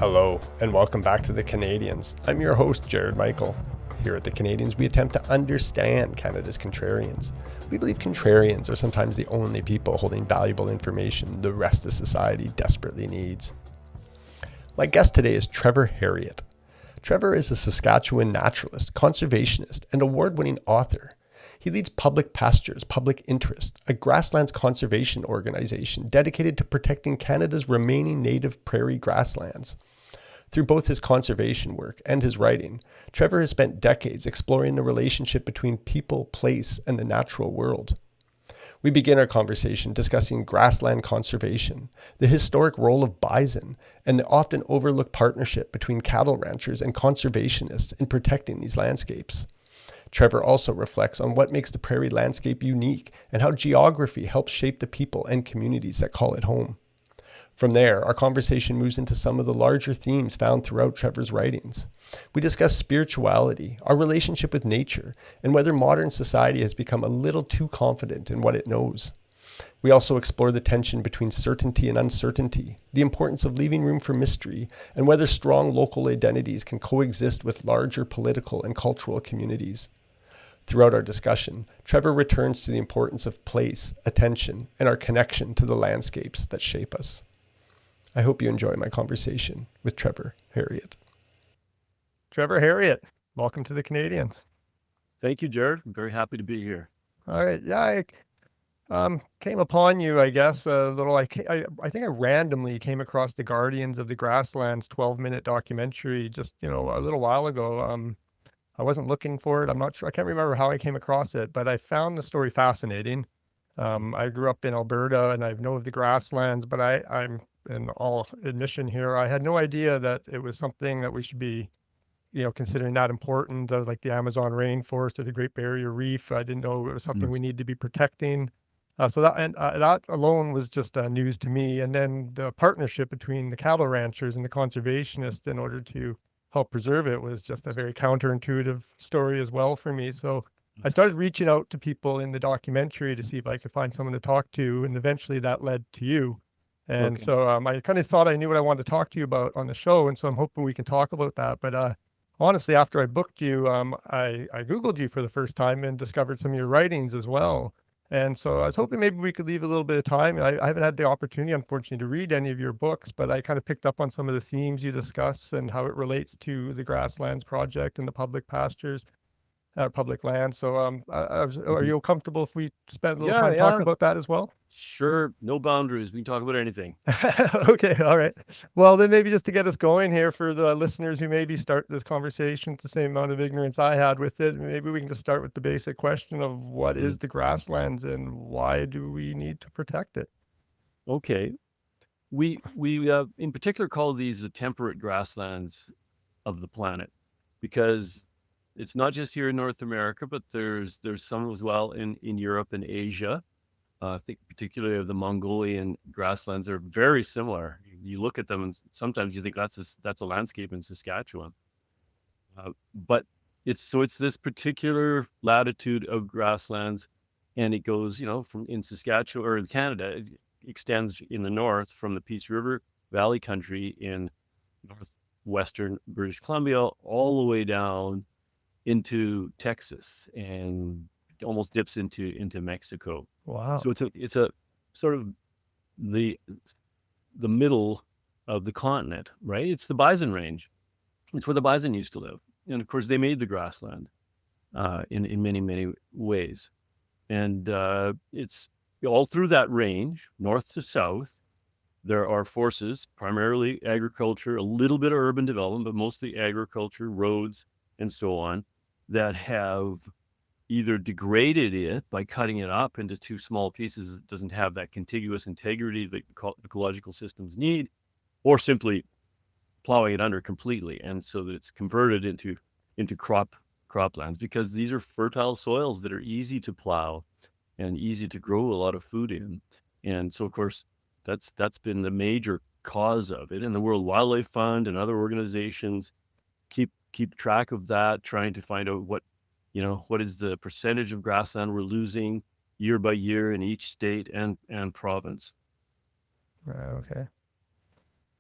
Hello, and welcome back to the Canadians. I'm your host, Jared Michael. Here at the Canadians, we attempt to understand Canada's contrarians. We believe contrarians are sometimes the only people holding valuable information the rest of society desperately needs. My guest today is Trevor Herriot. Trevor is a Saskatchewan naturalist, conservationist, and award-winning author. He leads Pastures, Public Interest, a grasslands conservation organization dedicated to protecting Canada's remaining native prairie grasslands. Through both his conservation work and his writing, Trevor has spent decades exploring the relationship between people, place, and the natural world. We begin our conversation discussing grassland conservation, the historic role of bison, and the often overlooked partnership between cattle ranchers and conservationists in protecting these landscapes. Trevor also reflects on what makes the prairie landscape unique and how geography helps shape the people and communities that call it home. From there, our conversation moves into some of the larger themes found throughout Trevor's writings. We discuss spirituality, our relationship with nature, and whether modern society has become a little too confident in what it knows. We also explore the tension between certainty and uncertainty, the importance of leaving room for mystery, and whether strong local identities can coexist with larger political and cultural communities. Throughout our discussion, Trevor returns to the importance of place, attention, and our connection to the landscapes that shape us. I hope you enjoy my conversation with Trevor Herriot. Trevor Herriot, welcome to the Canadians. Thank you, Jared. I'm very happy to be here. All right. Yeah, I came upon you, I guess, a little. I think I randomly came across the Guardians of the Grasslands 12-minute documentary just, a little while ago. I wasn't looking for it. I'm not sure. I can't remember how I came across it, but I found the story fascinating. I grew up in Alberta and I know of the grasslands, but I'm in all admission here, I had no idea that it was something that we should be, considering that important, like the Amazon rainforest or the Great Barrier Reef. I didn't know it was something we need to be protecting. So that alone was just news to me. And then the partnership between the cattle ranchers and the conservationists in order to help preserve it was just a very counterintuitive story as well for me. So I started reaching out to people in the documentary to see if I could find someone to talk to, and eventually that led to you. And so I kind of thought I knew what I wanted to talk to you about on the show, and so I'm hoping we can talk about that. But honestly, after I booked you, I Googled you for the first time and discovered some of your writings as well. And so I was hoping maybe we could leave a little bit of time. I haven't had the opportunity, unfortunately, to read any of your books, but I kind of picked up on some of the themes you discuss and how it relates to the Grasslands project and the public pastures, public land. So are you comfortable if we spend a little time talking about that as well? Sure. No boundaries. We can talk about anything. Okay. All right. Well, then maybe just to get us going here for the listeners who maybe start this conversation with the same amount of ignorance I had with it, maybe we can just start with the basic question of what is the grasslands and why do we need to protect it? Okay. We in particular call these the temperate grasslands of the planet because it's not just here in North America, but there's some as well in Europe and Asia. I think particularly of the Mongolian grasslands are very similar. You look at them and sometimes you think that's a landscape in Saskatchewan. But it's this particular latitude of grasslands, and it goes, from in Saskatchewan or in Canada, it extends in the north from the Peace River Valley country in northwestern British Columbia all the way down into Texas and almost dips into Mexico. Wow. So it's a sort of the middle of the continent, right? It's the bison range. It's where the bison used to live. And of course they made the grassland in many, many ways. And it's all through that range, north to south. There are forces, primarily agriculture, a little bit of urban development, but mostly agriculture, roads, and so on, that have either degraded it by cutting it up into two small pieces that doesn't have that contiguous integrity that ecological systems need, or simply plowing it under completely, and so that it's converted into croplands, because these are fertile soils that are easy to plow and easy to grow a lot of food in. And so, of course, that's been the major cause of it. And the World Wildlife Fund and other organizations keep track of that, trying to find out what is the percentage of grassland we're losing year by year in each state and province. Okay.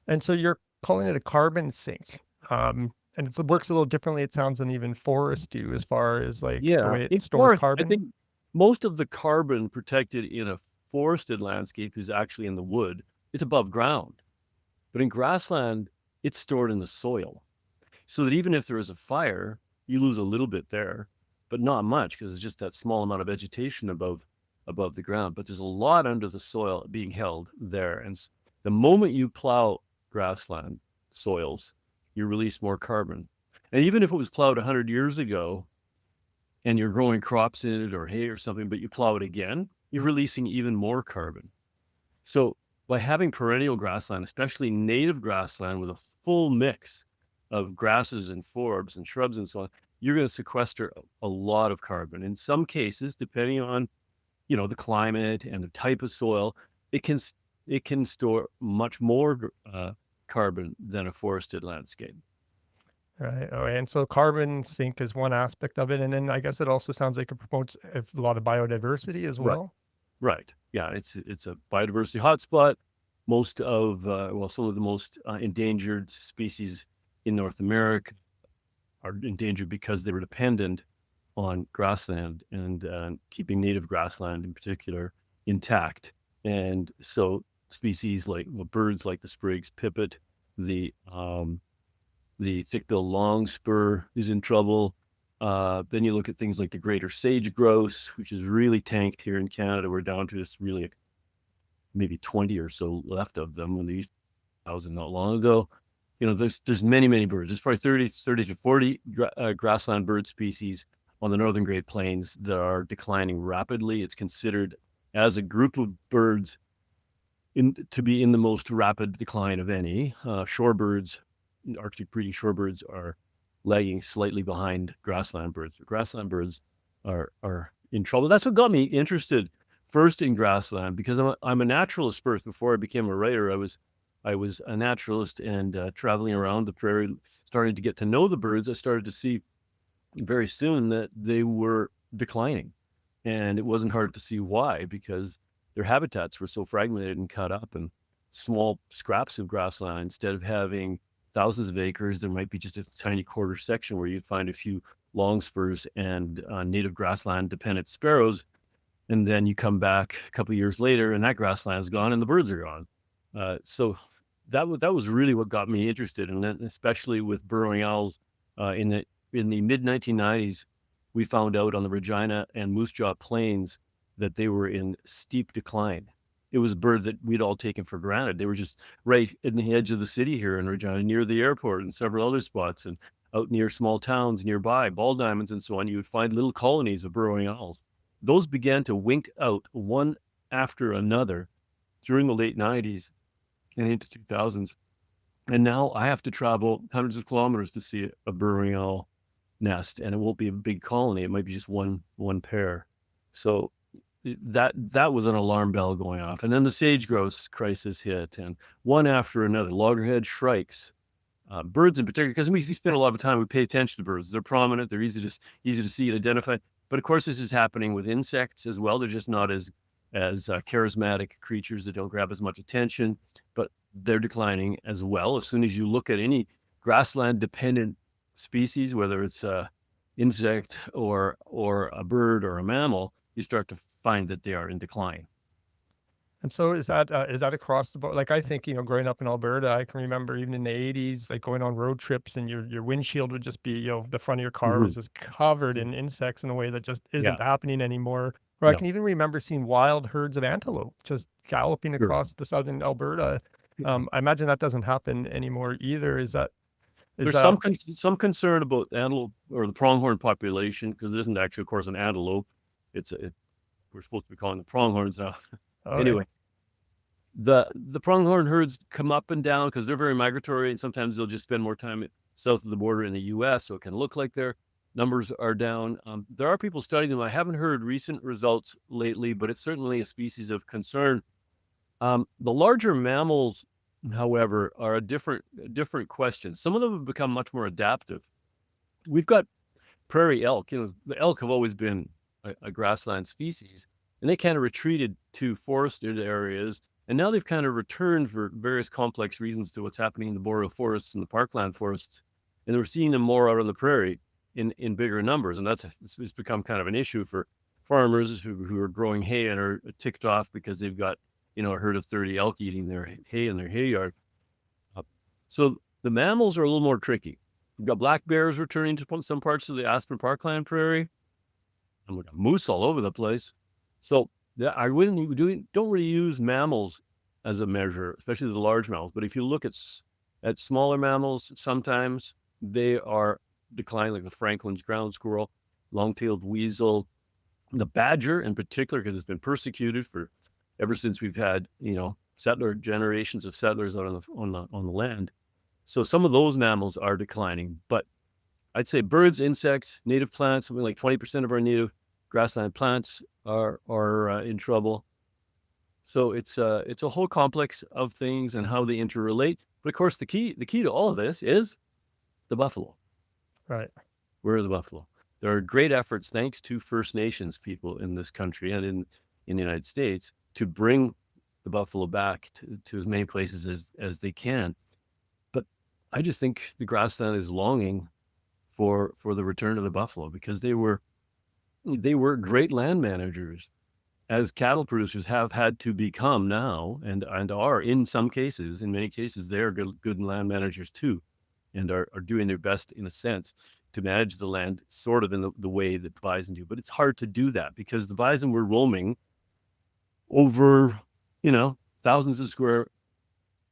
And so your calling it a carbon sink. And it works a little differently, it sounds, than even forests do as far as like the Yeah, way it in stores forest, I carbon. think most of the carbon protected in a forested landscape is actually in the wood. It's above ground. But in grassland, it's stored in the soil. So that even if there is a fire, you lose a little bit there, but not much because it's just that small amount of vegetation above the ground. But there's a lot under the soil being held there. And the moment you plow grassland soils, you release more carbon. And even if it was plowed 100 years ago and you're growing crops in it or hay or something, but you plow it again, you're releasing even more carbon. So by having perennial grassland, especially native grassland with a full mix of grasses and forbs and shrubs and so on, you're going to sequester a lot of carbon. In some cases, depending on, the climate and the type of soil, it can store much more carbon than a forested landscape. Right. Oh, and so carbon sink is one aspect of it. And then I guess it also sounds like it promotes a lot of biodiversity as Right. well. Right. Yeah, it's a biodiversity hotspot. Some of the most endangered species in North America are endangered because they were dependent on grassland and keeping native grassland in particular intact. And so species like birds like the Sprig's pipit, the thick-billed longspur is in trouble. Then you look at things like the greater sage grouse, which is really tanked here in Canada. We're down to just really maybe 20 or so left of them when they used 1,000 not long ago. There's many, many birds. There's probably 30 to 40 grassland bird species on the northern Great Plains that are declining rapidly. It's considered as a group of birds to be in the most rapid decline of any. Shorebirds, Arctic breeding shorebirds are lagging slightly behind grassland birds. Grassland birds are in trouble. That's what got me interested first in grassland, because I'm a naturalist first. Before I became a writer, I was a naturalist and traveling around the prairie, starting to get to know the birds. I started to see very soon that they were declining, and it wasn't hard to see why, because their habitats were so fragmented and cut up, and small scraps of grassland, instead of having thousands of acres, there might be just a tiny quarter section where you'd find a few longspurs and native grassland dependent sparrows. And then you come back a couple of years later and that grassland is gone and the birds are gone. So that was really what got me interested in it, especially with burrowing owls. In the mid 1990s, we found out on the Regina and Moose Jaw Plains that they were in steep decline. It was a bird that we'd all taken for granted. They were just right in the edge of the city here in Regina, near the airport and several other spots, and out near small towns nearby, ball diamonds and so on. You would find little colonies of burrowing owls. Those began to wink out one after another during the late 90s and into 2000s. And now I have to travel hundreds of kilometers to see a burrowing owl nest, and it won't be a big colony. It might be just one pair. So that was an alarm bell going off. And then the sage grouse crisis hit, and one after another, loggerhead, shrikes, birds in particular, because we spend a lot of time, we pay attention to birds. They're prominent, they're easy to see and identify. But of course, this is happening with insects as well. They're just not as charismatic creatures that don't grab as much attention, but they're declining as well. As soon as you look at any grassland dependent species, whether it's a insect or a bird or a mammal, you start to find that they are in decline. And so is that across the board? Like, I think, growing up in Alberta, I can remember even in the 80s, like going on road trips and your windshield would just be, the front of your car Mhm. was just covered Yeah. in insects in a way that just Yeah. isn't happening anymore. Or I No. can even remember seeing wild herds of antelope just galloping Sure. across the southern Alberta. I imagine that doesn't happen anymore either. Is There's that some concern about antelope or the pronghorn population, because it isn't actually, of course, an antelope. We're supposed to be calling them pronghorns now. okay? Anyway, the pronghorn herds come up and down because they're very migratory, and sometimes they'll just spend more time south of the border in the U.S., so it can look like their numbers are down. There are people studying them. I haven't heard recent results lately, but it's certainly a species of concern. The larger mammals, however, are a different question. Some of them have become much more adaptive. We've got prairie elk. The elk have always been a grassland species, and they kind of retreated to forested areas And now they've kind of returned for various complex reasons to what's happening in the boreal forests and the parkland forests. And we're seeing them more out on the prairie in bigger numbers. And it's become kind of an issue for farmers who are growing hay and are ticked off because they've got, a herd of 30 elk eating their hay in their hay yard. So the mammals are a little more tricky. We've got black bears returning to some parts of the Aspen Parkland prairie, and we've got moose all over the place. So I don't really use mammals as a measure, especially the large mammals. But if you look at smaller mammals, sometimes they are declining, like the Franklin's ground squirrel, long-tailed weasel, the badger in particular, because it's been persecuted ever since we've had generations of settlers out on the land. So some of those mammals are declining, but I'd say birds, insects, native plants, something like 20% of our native grassland plants are in trouble. So it's a whole complex of things and how they interrelate. But of course, the key to all of this is the buffalo. Right. Where are the buffalo? There are great efforts, thanks to First Nations people in this country and in the United States, to bring the buffalo back to as many places as they can. But I just think the grassland is longing for the return of the buffalo, because they were great land managers, as cattle producers have had to become now, and are in many cases, they are good land managers too, and are doing their best, in a sense, to manage the land sort of in the way that bison do. But it's hard to do that because the bison were roaming over, thousands of square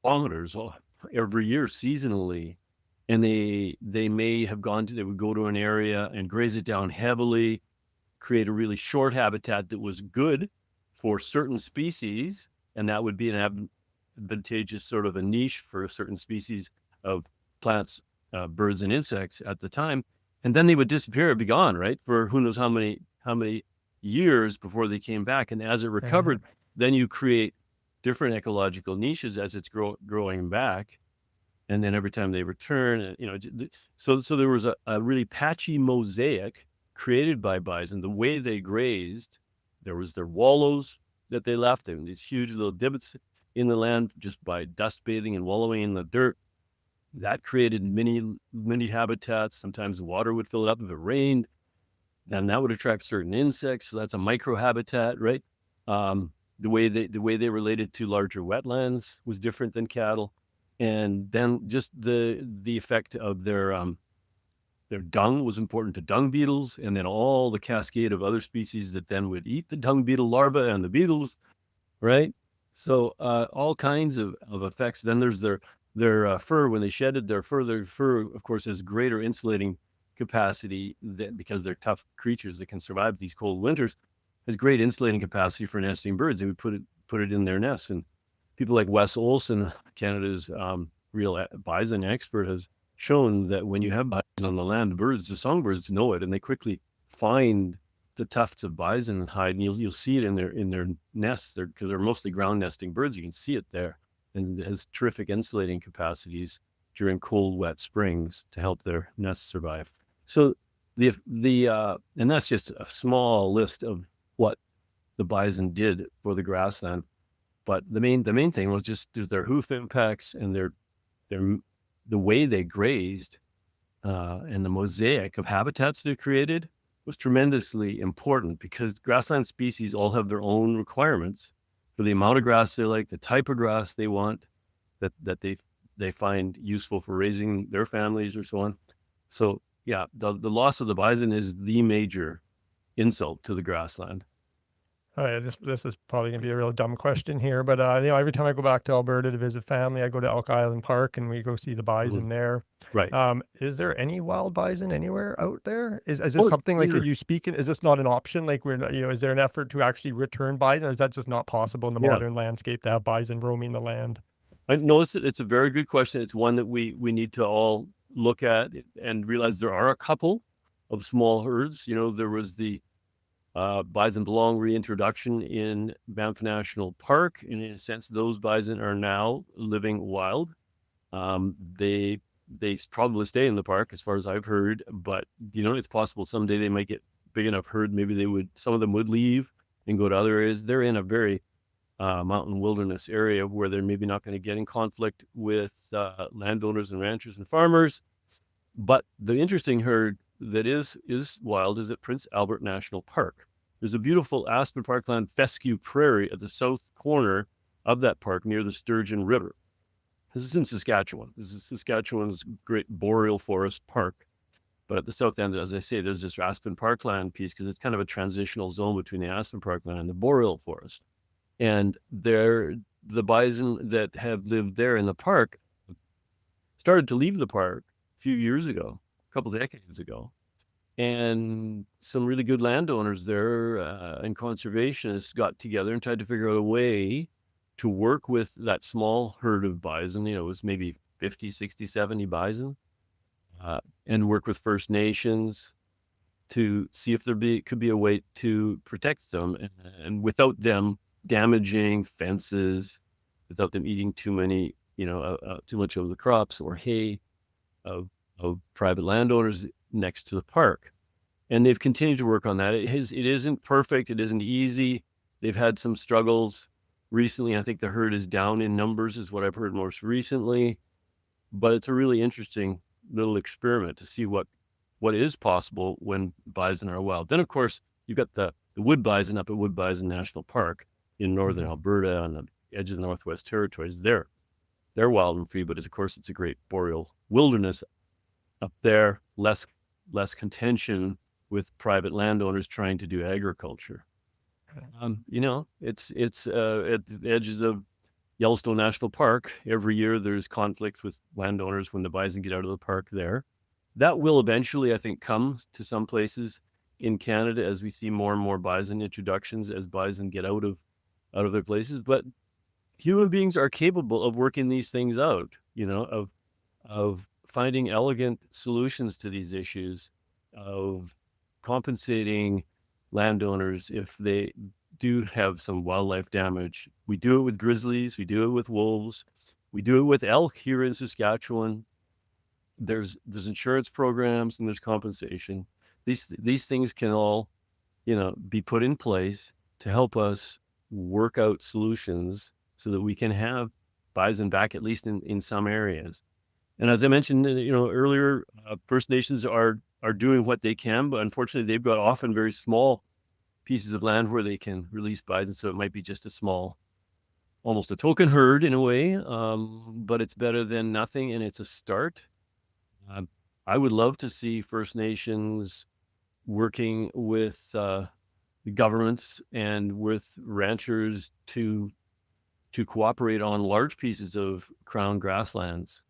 kilometers every year seasonally. And they would go to an area and graze it down heavily, create a really short habitat that was good for certain species. And that would be an advantageous sort of a niche for a certain species of plants, birds and insects at the time. And then they would disappear, be gone, right? For who knows how many years before they came back. And as it recovered, then you create different ecological niches as it's growing back. And then every time they return, so there was a really patchy mosaic created by bison. The way they grazed, there was their wallows that they left, and these huge little divots in the land just by dust bathing and wallowing in the dirt. That created many habitats. Sometimes the water would fill it up if it rained. Then that would attract certain insects. So that's a microhabitat, right? The way they related to larger wetlands was different than cattle. And then just the effect of their dung was important to dung beetles, and then all the cascade of other species that then would eat the dung beetle larvae and the beetles, right? So all kinds of effects. Then there's their fur. When they shedded their fur, of course, has greater insulating capacity because they're tough creatures that can survive these cold winters, has great insulating capacity for nesting birds. They would put it in their nests. And people like Wes Olson, Canada's real bison expert, has shown that when you have bison on the land, the songbirds know it, and they quickly find the tufts of bison hide, and you'll see it in their nests, because they're mostly ground nesting birds. You can see it there, and it has terrific insulating capacities during cold, wet springs to help their nests survive. So and that's just a small list of what the bison did for the grassland. But the main thing was just their hoof impacts and the way they grazed, and the mosaic of habitats they created was tremendously important, because grassland species all have their own requirements for the amount of grass they like, the type of grass they want, that they find useful for raising their families or so on. So yeah, the loss of the bison is the major insult to the grassland. Oh, yeah, this is probably gonna be a real dumb question here, but every time I go back to Alberta to visit family, I go to Elk Island Park and we go see the bison there. Right. Is there any wild bison anywhere out there? Is this Oh, something like yeah. you speaking? Is this not an option? Like is there an effort to actually return bison, or is that just not possible in the Yeah. modern landscape to have bison roaming the land? I know it's a very good question. It's one that we need to all look at and realize there are a couple of small herds. There was the bison belong reintroduction in Banff National Park. And in a sense, those bison are now living wild. They probably stay in the park, as far as I've heard, but it's possible someday they might get big enough herd. Maybe some of them would leave and go to other areas. They're in a very mountain wilderness area where they're maybe not going to get in conflict with landowners and ranchers and farmers. But the interesting herd that is wild is at Prince Albert National Park. There's a beautiful aspen parkland fescue prairie at the south corner of that park near the Sturgeon River. This is in Saskatchewan. This is Saskatchewan's great boreal forest park. But at the south end, as I say, there's this aspen parkland piece because it's kind of a transitional zone between the aspen parkland and the boreal forest. And the bison that have lived there in the park started to leave the park a few years ago, a couple of decades ago. And some really good landowners there and conservationists got together and tried to figure out a way to work with that small herd of bison. It was maybe 50, 60, 70 bison, and work with First Nations to see if could be a way to protect them and without them damaging fences, without them eating too much of the crops or hay of private landowners next to the park. And they've continued to work on that. It isn't perfect. It isn't easy. They've had some struggles recently. I think the herd is down in numbers is what I've heard most recently, but it's a really interesting little experiment to see what is possible when bison are wild. Then, of course, you've got the wood bison up at Wood Bison National Park in northern Alberta on the edge of the Northwest Territories. They're wild and free, but of course it's a great boreal wilderness up there. Less contention with private landowners trying to do agriculture. It's at the edges of Yellowstone National Park. Every year there's conflict with landowners when the bison get out of the park there. That will eventually, I think, come to some places in Canada as we see more and more bison introductions as bison get out of their places. But human beings are capable of working these things out, of finding elegant solutions to these issues, of compensating landowners if they do have some wildlife damage. We do it with grizzlies, we do it with wolves, we do it with elk here in Saskatchewan. There's insurance programs and there's compensation. These things can all, be put in place to help us work out solutions so that we can have bison back, at least in some areas. And as I mentioned, earlier, First Nations are doing what they can, but unfortunately, they've got often very small pieces of land where they can release bison. So it might be just a small, almost a token herd in a way, but it's better than nothing, and it's a start. I would love to see First Nations working with the governments and with ranchers to cooperate on large pieces of crown grasslands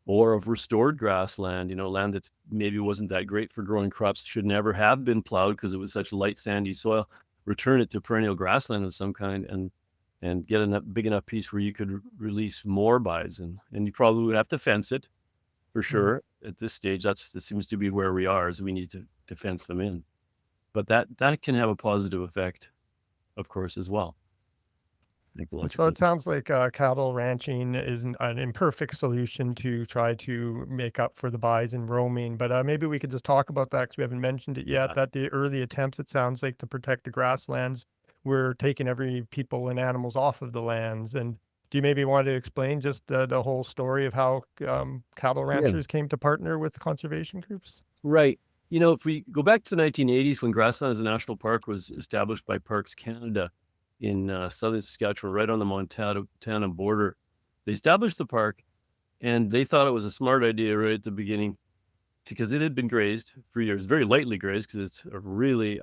or of restored grassland, land that maybe wasn't that great for growing crops, should never have been plowed because it was such light, sandy soil. Return it to perennial grassland of some kind and get a big enough piece where you could release more bison. And you probably would have to fence it for sure. At this stage. That seems to be where we are, is we need to fence them in. But that can have a positive effect, of course, as well. So it sounds like cattle ranching is an imperfect solution to try to make up for the bison roaming. But maybe we could just talk about that because we haven't mentioned it yet. That the early attempts, it sounds like, to protect the grasslands were taking every people and animals off of the lands. And do you maybe want to explain just the whole story of how cattle ranchers came to partner with conservation groups? Right. If we go back to the 1980s when Grasslands National Park was established by Parks Canada in southern Saskatchewan, right on the Montana border, they established the park, and they thought it was a smart idea right at the beginning because it had been grazed for years, very lightly grazed because it's a really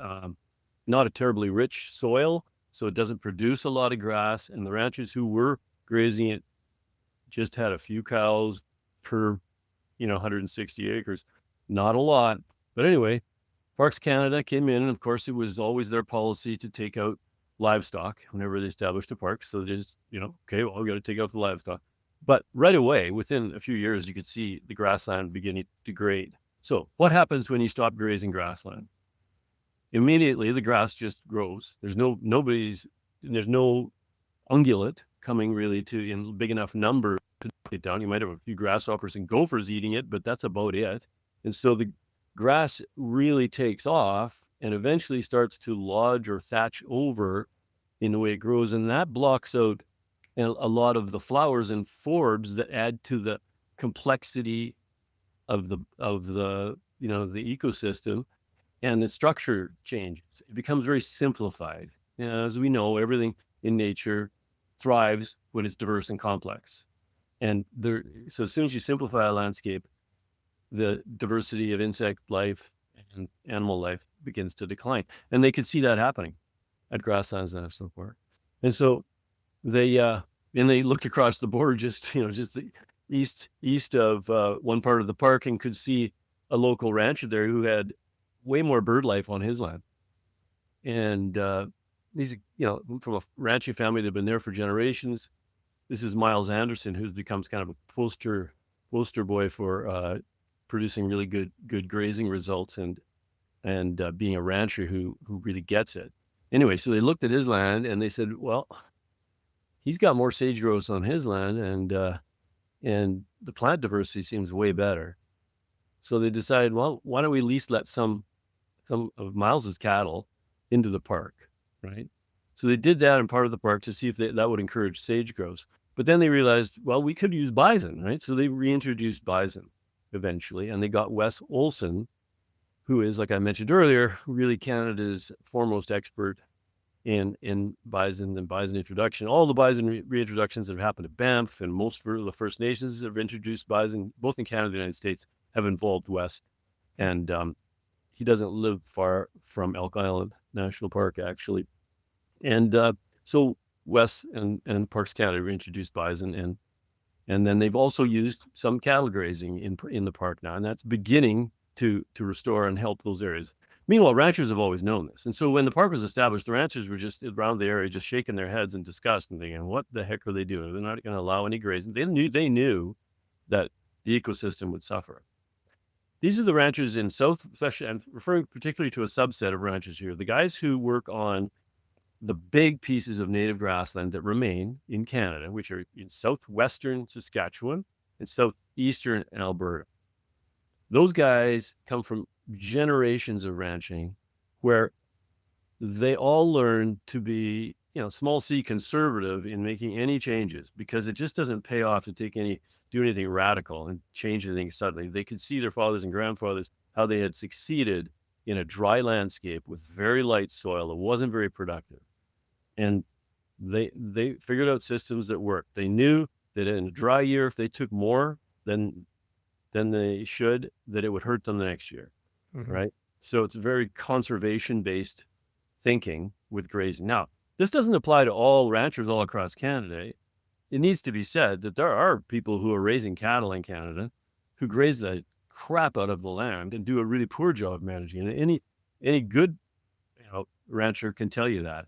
not a terribly rich soil, so it doesn't produce a lot of grass, and the ranchers who were grazing it just had a few cows per 160 acres, not a lot. But anyway, Parks Canada came in, and of course it was always their policy to take out livestock whenever they established a park. So they just, okay, well, we got to take out the livestock. But right away, within a few years, you could see the grassland beginning to degrade. So what happens when you stop grazing grassland? Immediately, the grass just grows. There's no ungulate coming really in big enough number to take it down. You might have a few grasshoppers and gophers eating it, but that's about it. And so the grass really takes off and eventually starts to lodge or thatch over in the way it grows, and that blocks out a lot of the flowers and forbs that add to the complexity of the the ecosystem, and the structure changes. It becomes very simplified. As we know, everything in nature thrives when it's diverse and complex. And so as soon as you simplify a landscape, the diversity of insect life and animal life begins to decline. And they could see that happening at Grasslands National Park. And so they looked across the border, just the east of one part of the park, and could see a local rancher there who had way more bird life on his land. And these, from a ranching family that have been there for generations. This is Miles Anderson, who becomes kind of a poster boy for producing really good grazing results and being a rancher who really gets it. Anyway, so they looked at his land and they said, well, he's got more sage grouse on his land, and the plant diversity seems way better. So they decided, well, why don't we at least let some of Miles's cattle into the park, right? So they did that in part of the park to see if that would encourage sage grouse. But then they realized, well, we could use bison, right? So they reintroduced bison eventually, and they got Wes Olson, who is, like I mentioned earlier, really Canada's foremost expert in bison and bison introduction. All the bison reintroductions that have happened at Banff and most of the First Nations that have introduced bison, both in Canada and the United States, have involved Wes. And he doesn't live far from Elk Island National Park, actually. And so Wes and Parks Canada reintroduced bison, and then they've also used some cattle grazing in the park now, and that's beginning to restore and help those areas. Meanwhile, ranchers have always known this. And so when the park was established, the ranchers were just around the area, just shaking their heads in disgust and thinking, what the heck are they doing? They're not going to allow any grazing. They knew that the ecosystem would suffer. These are the ranchers in South, especially, I'm referring particularly to a subset of ranchers here, the guys who work on the big pieces of native grassland that remain in Canada, which are in southwestern Saskatchewan and southeastern Alberta. Those guys come from generations of ranching where they all learn to be, small c conservative in making any changes, because it just doesn't pay off to do anything radical and change anything suddenly. They could see their fathers and grandfathers, how they had succeeded in a dry landscape with very light soil that wasn't very productive. And they figured out systems that worked. They knew that in a dry year, if they took more than they should, that it would hurt them the next year, right? So it's very conservation-based thinking with grazing. Now, this doesn't apply to all ranchers all across Canada. It needs to be said that there are people who are raising cattle in Canada who graze the crap out of the land and do a really poor job managing it. Any good rancher can tell you that,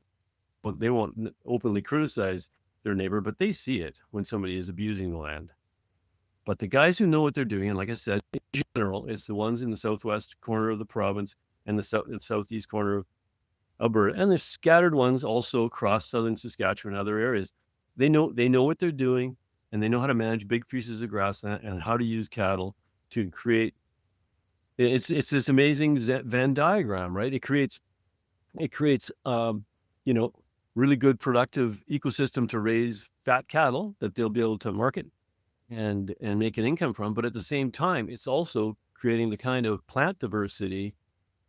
but they won't openly criticize their neighbor, but they see it when somebody is abusing the land. But the guys who know what they're doing, and like I said, in general, it's the ones in the southwest corner of the province and the southeast corner of Alberta, and there's scattered ones also across southern Saskatchewan and other areas. They know what they're doing, and they know how to manage big pieces of grassland and how to use cattle to create. It's this amazing Venn diagram, right? It creates really good productive ecosystem to raise fat cattle that they'll be able to market and make an income from. But at the same time, it's also creating the kind of plant diversity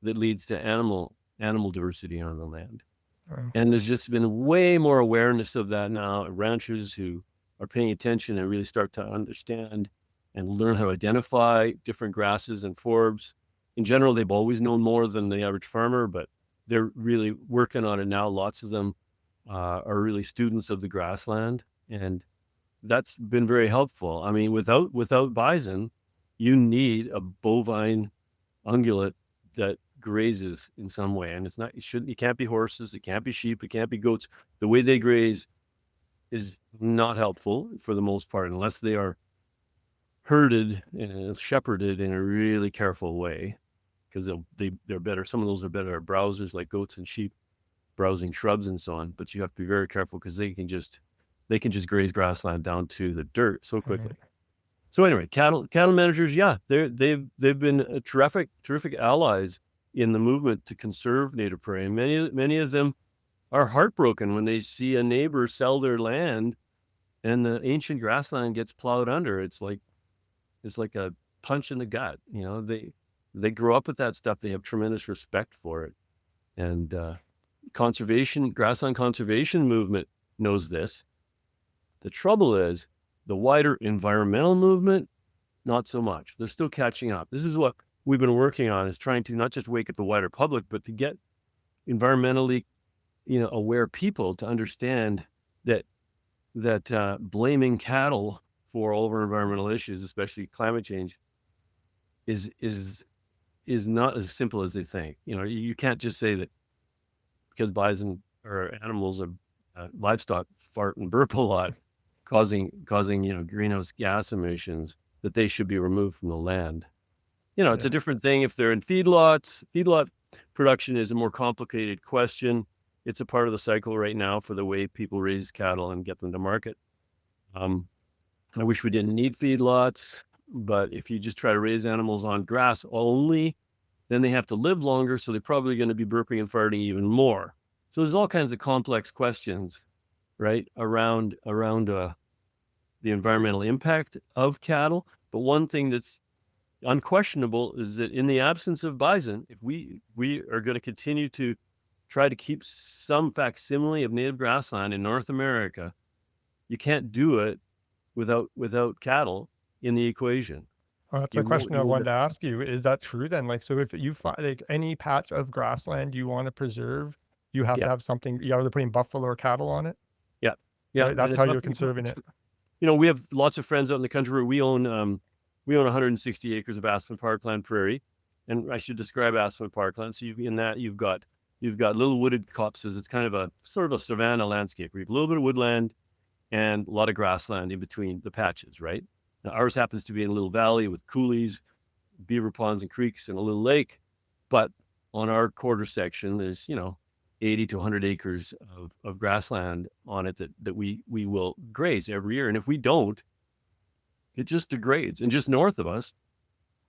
that leads to animal diversity on the land. And there's just been way more awareness of that now. Ranchers who are paying attention and really start to understand and learn how to identify different grasses and forbs. In general, they've always known more than the average farmer, but they're really working on it now. Lots of them are really students of the grassland, and that's been very helpful. I mean, without bison, you need a bovine ungulate that grazes in some way, and it can't be horses, it can't be sheep, it can't be goats. The way they graze is not helpful for the most part, unless they are herded and shepherded in a really careful way, because they're better. Some of those are better at browsers, like goats and sheep, browsing shrubs and so on. But you have to be very careful, because they can just graze grassland down to the dirt so quickly. So anyway, cattle managers, they've been terrific allies in the movement to conserve native prairie. Many of them are heartbroken when they see a neighbor sell their land and the ancient grassland gets plowed under. It's like a punch in the gut. They grow up with that stuff. They have tremendous respect for it. And grassland conservation movement knows this. The trouble is the wider environmental movement, not so much. They're still catching up. This is what we've been working on, is trying to not just wake up the wider public, but to get environmentally, aware people to understand that blaming cattle for all of our environmental issues, especially climate change, is not as simple as they think. You can't just say that because bison or animals or livestock fart and burp a lot, causing greenhouse gas emissions, that they should be removed from the land. It's a different thing if they're in feedlots. Feedlot production is a more complicated question. It's a part of the cycle right now for the way people raise cattle and get them to market. I wish we didn't need feedlots, but if you just try to raise animals on grass only, then they have to live longer, so they're probably going to be burping and farting even more. So there's all kinds of complex questions, right, around the environmental impact of cattle. But one thing that's unquestionable is that in the absence of bison, if we are going to continue to try to keep some facsimile of native grassland in North America, you can't do it without cattle in the equation. That's a question I wanted to ask you. Is that true then? Like, so if you find like any patch of grassland you want to preserve, you have to have something, you're either putting buffalo or cattle on it? Yeah. Yeah. Right? That's how you're conserving it. We have lots of friends out in the country where we own 160 acres of aspen parkland prairie. And I should describe aspen parkland. So you've got little wooded copses. It's kind of a sort of a savanna landscape where you have a little bit of woodland and a lot of grassland in between the patches, right? Now, ours happens to be in a little valley with coulees, beaver ponds and creeks, and a little lake. But on our quarter section, there's 80 to 100 acres of grassland on it that we will graze every year. And if we don't, it just degrades. And just north of us,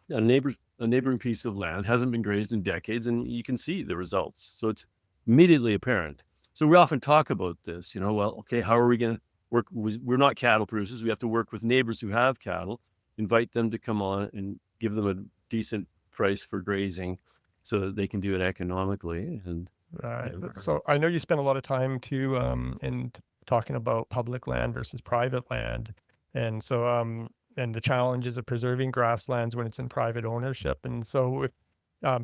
a neighboring piece of land hasn't been grazed in decades, and you can see the results. So it's immediately apparent. So we often talk about this, well, okay, how are we going to work? We're not cattle producers. We have to work with neighbors who have cattle, invite them to come on and give them a decent price for grazing so that they can do it economically. And right. So I know you spend a lot of time too in talking about public land versus private land. And so and the challenges of preserving grasslands when it's in private ownership. And so if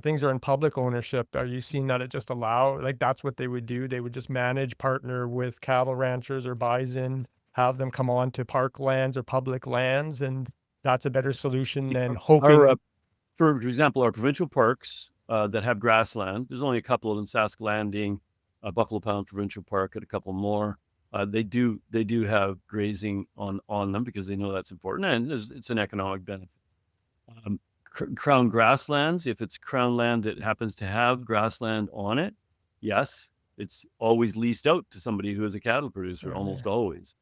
things are in public ownership, are you seeing that it just like that's what they would do? They would just partner with cattle ranchers or bison, have them come on to park lands or public lands, and that's a better solution than hoping. For example, our provincial parks that have grassland, there's only a couple of them, Sask Landing, Buffalo Pound Provincial Park, and a couple more. They do have grazing on them because they know that's important, and it's an economic benefit. Crown grasslands, if it's crown land that happens to have grassland on it, yes, it's always leased out to somebody who is a cattle producer, almost always.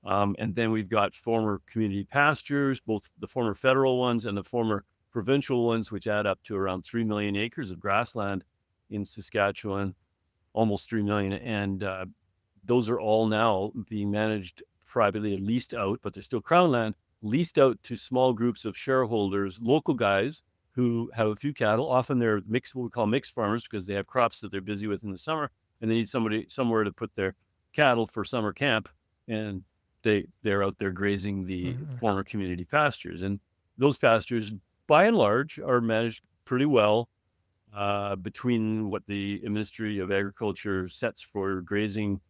And then we've got former community pastures, both the former federal ones and the former provincial ones, which add up to around 3 million acres of grassland in Saskatchewan, almost 3 million. And those are all now being managed privately, leased out, but they're still crown land, leased out to small groups of shareholders, local guys who have a few cattle. Often they're what we call mixed farmers, because they have crops that they're busy with in the summer, and they need somewhere to put their cattle for summer camp, and they're out there grazing the former community pastures. And those pastures, by and large, are managed pretty well between what the Ministry of Agriculture sets for grazing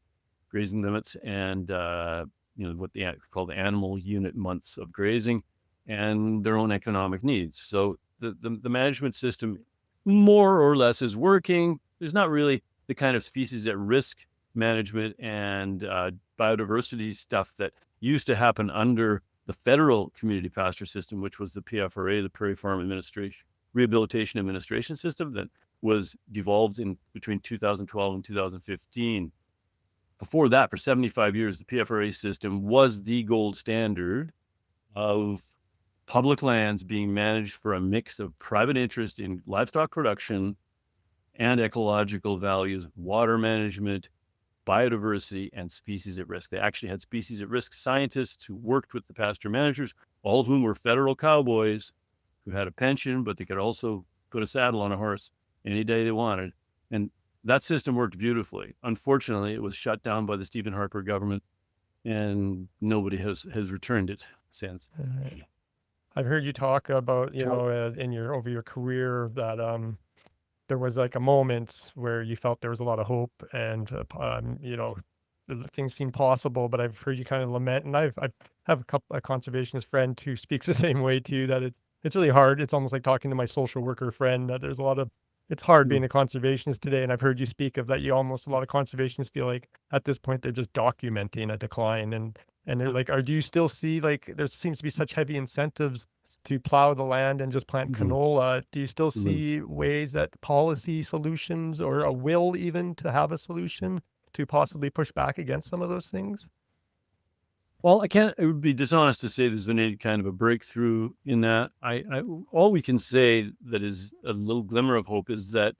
limits and what they call the animal unit months of grazing, and their own economic needs. So the management system more or less is working. There's not really the kind of species at risk management and biodiversity stuff that used to happen under the federal community pasture system, which was the PFRA, the Prairie Farm Rehabilitation Administration System, that was devolved in between 2012 and 2015. Before that, for 75 years, the PFRA system was the gold standard of public lands being managed for a mix of private interest in livestock production and ecological values, water management, biodiversity and species at risk. They actually had species at risk scientists who worked with the pasture managers, all of whom were federal cowboys who had a pension, but they could also put a saddle on a horse any day they wanted. And that system worked beautifully. Unfortunately, it was shut down by the Stephen Harper government, and nobody has returned it since. I've heard you talk about, in your over your career that there was like a moment where you felt there was a lot of hope and things seemed possible. But I've heard you kind of lament, and I have a conservationist friend who speaks the same way too. That it's really hard. It's almost like talking to my social worker friend. That there's a lot of it's hard being a conservationist today. And I've heard you speak of that. A lot of conservationists feel like at this point they're just documenting a decline, and they're like, do you still see like there seems to be such heavy incentives to plow the land and just plant canola? Do you still see ways that policy solutions or a will even to have a solution to possibly push back against some of those things? Well, it would be dishonest to say there's been any kind of a breakthrough in that. All we can say that is a little glimmer of hope is that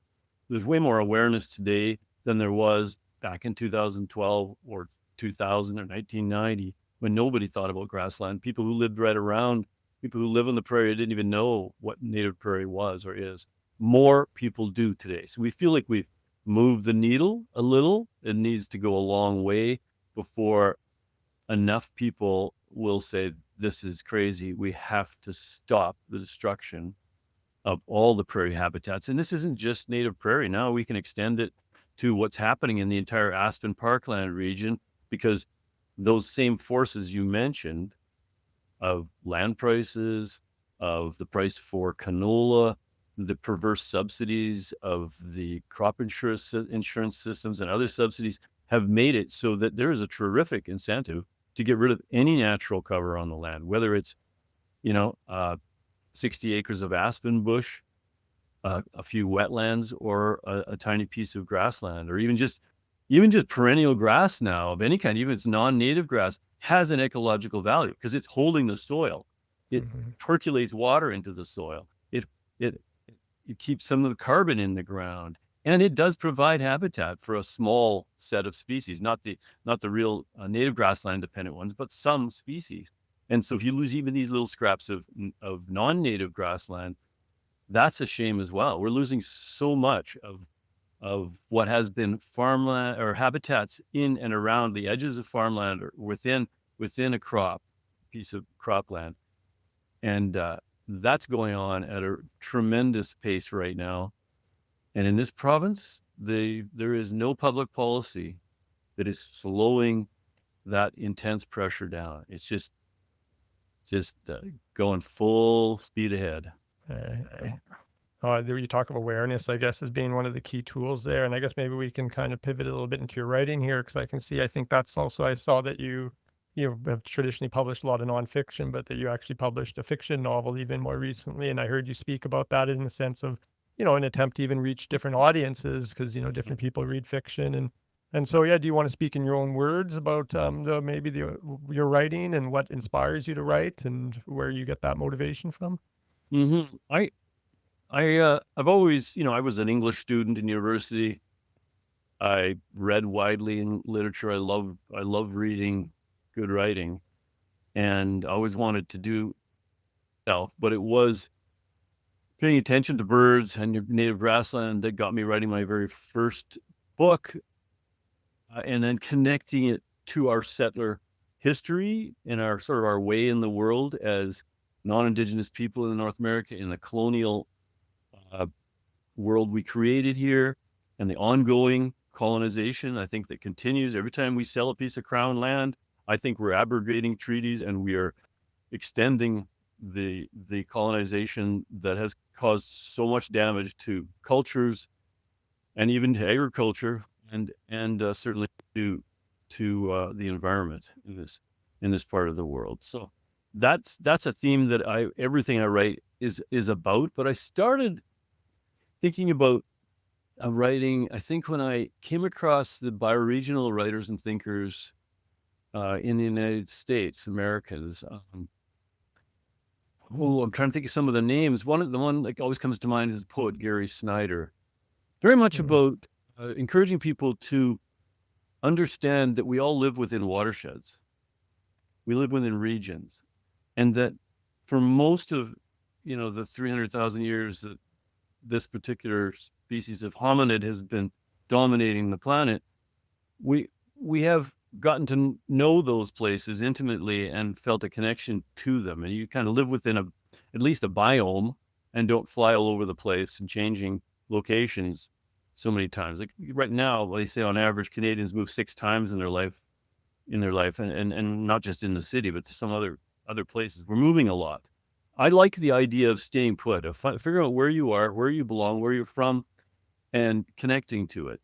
there's way more awareness today than there was back in 2012 or 2000 or 1990 when nobody thought about grassland. People who lived right around, people who live on the prairie didn't even know what native prairie was or is. More people do today. So we feel like we've moved the needle a little. It needs to go a long way before enough people will say, this is crazy. We have to stop the destruction of all the prairie habitats. And this isn't just native prairie. Now we can extend it to what's happening in the entire Aspen Parkland region, because those same forces you mentioned of land prices, of the price for canola, the perverse subsidies of the crop insurance systems and other subsidies have made it so that there is a terrific incentive to get rid of any natural cover on the land, whether it's, 60 acres of aspen bush, a few wetlands, or a tiny piece of grassland, or even just perennial grass now of any kind, even if it's non-native grass, has an ecological value because it's holding the soil. It percolates water into the soil. It keeps some of the carbon in the ground. And it does provide habitat for a small set of species, not the real native grassland dependent ones, but some species. And so if you lose even these little scraps of non-native grassland, that's a shame as well. We're losing so much of what has been farmland or habitats in and around the edges of farmland or within a piece of cropland. And that's going on at a tremendous pace right now. And in this province, there is no public policy that is slowing that intense pressure down. It's just going full speed ahead. You talk of awareness, I guess, as being one of the key tools there. And I guess maybe we can kind of pivot a little bit into your writing here, because I think that's also, I saw that you have traditionally published a lot of nonfiction, but that you actually published a fiction novel even more recently. And I heard you speak about that in the sense of, an attempt to even reach different audiences, because, different people read fiction. And so, do you want to speak in your own words about your writing and what inspires you to write and where you get that motivation from? I've always, I was an English student in university. I read widely in literature. I love reading good writing, and I always wanted to do self, but it was paying attention to birds and your native grassland that got me writing my very first book, and then connecting it to our settler history and our sort of our way in the world as non-Indigenous people in North America in the colonial world we created here, and the ongoing colonization, I think, that continues. Every time we sell a piece of crown land, I think we're abrogating treaties and we are extending the colonization that has caused so much damage to cultures and even to agriculture and certainly to the environment in this part of the world. So that's a theme that everything I write is about. But I started thinking about writing, I think, when I came across the bioregional writers and thinkers in the United States, Americans. I'm trying to think of some of the names. The one that always comes to mind is the poet Gary Snyder. Very much about encouraging people to understand that we all live within watersheds. We live within regions, and that for most of, the 300,000 years that this particular species of hominid has been dominating the planet, we have gotten to know those places intimately and felt a connection to them. And you kind of live within at least a biome and don't fly all over the place and changing locations so many times. Like right now, they say on average Canadians move 6 times in their life, and not just in the city, but to some other places. We're moving a lot. I like the idea of staying put, of figuring out where you are, where you belong, where you're from, and connecting to it.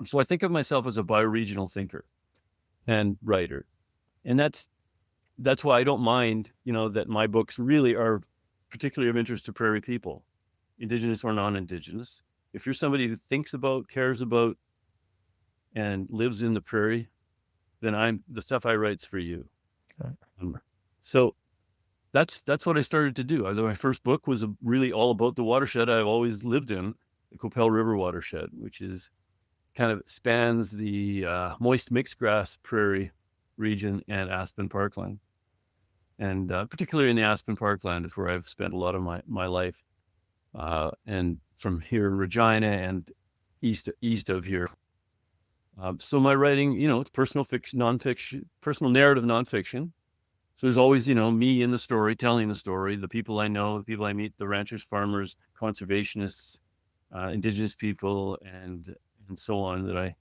So I think of myself as a bioregional thinker and writer. And that's why I don't mind, that my books really are particularly of interest to prairie people, Indigenous or non-Indigenous. If you're somebody who thinks about, cares about, and lives in the prairie, then the stuff I write's for you. Okay. So that's what I started to do. Although my first book was really all about the watershed I've always lived in, the Coppell River watershed, which is kind of spans the moist mixed grass prairie region and aspen parkland. And particularly in the aspen parkland is where I've spent a lot of my life. And from here in Regina and east of here. So my writing, it's personal fiction, nonfiction, personal narrative, nonfiction. So there's always, me in the story, telling the story, the people I know, the people I meet, the ranchers, farmers, conservationists, Indigenous people, and so on